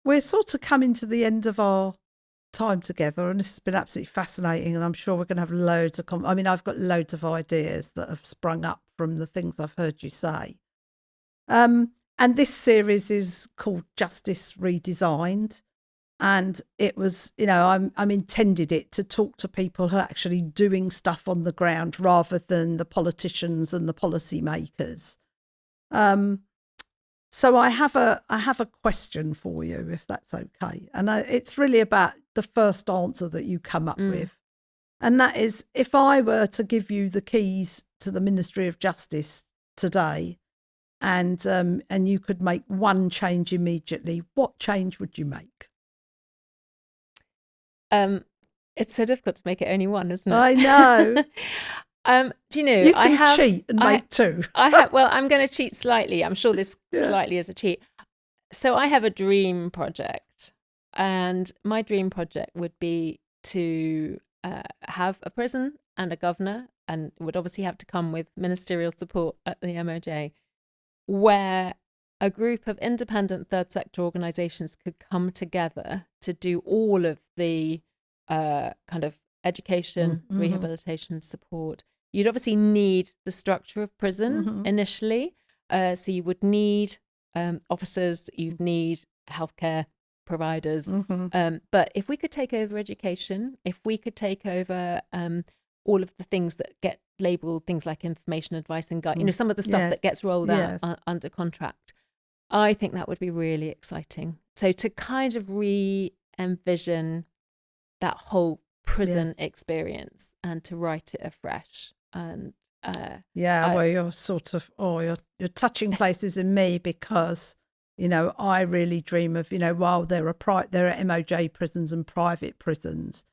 we're sort of coming to the end of our time together, and this has been absolutely fascinating, and I'm sure we're going to have loads of I've got loads of ideas that have sprung up from the things I've heard you say. And this series is called Justice Redesigned, and it was, I'm intended it to talk to people who are actually doing stuff on the ground rather than the politicians and the policymakers. So I have a question for you, if that's okay. And it's really about the first answer that you come up with. And that is, if I were to give you the keys to the Ministry of Justice today, and you could make one change immediately, what change would you make? It's so difficult to make it only one, isn't it? I know. Do you know, you can cheat and make two. Well, I'm going to cheat slightly. I'm sure this slightly is a cheat. So I have a dream project, and my dream project would be to have a prison and a governor, and it would obviously have to come with ministerial support at the MOJ, where a group of independent third sector organisations could come together to do all of the kind of education, rehabilitation support. You'd obviously need the structure of prison initially. So you would need officers, you'd need healthcare providers. But if we could take over education, if we could take over all of the things that get labelled things like information, advice and guide, some of the stuff that gets rolled out under contract, I think that would be really exciting. So to kind of re-envision that whole prison experience and to write it afresh. And well, you're sort of you're touching places in me, because I really dream of while there are MOJ prisons and private prisons,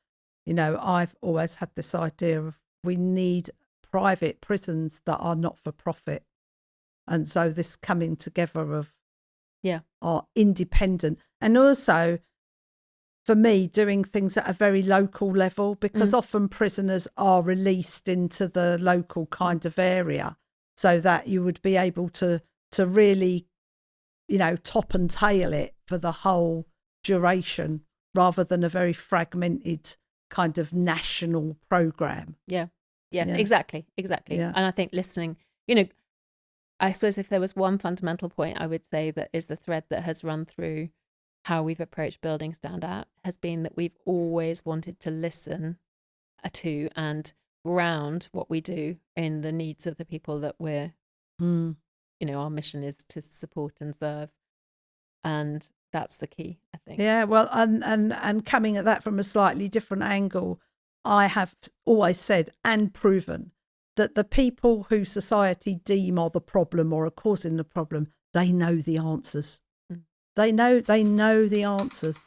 I've always had this idea of we need private prisons that are not for profit, and so this coming together of are independent, and also for me, doing things at a very local level, because often prisoners are released into the local kind of area, so that you would be able to really, top and tail it for the whole duration, rather than a very fragmented kind of national program. Exactly. And I think listening, I suppose if there was one fundamental point, I would say that is the thread that has run through how we've approached building Standout, has been that we've always wanted to listen to and ground what we do in the needs of the people that we're, our mission is to support and serve. And that's the key, I think. Yeah, well, and coming at that from a slightly different angle, I have always said and proven that the people who society deem are the problem or are causing the problem, they know the answers. They know the answers.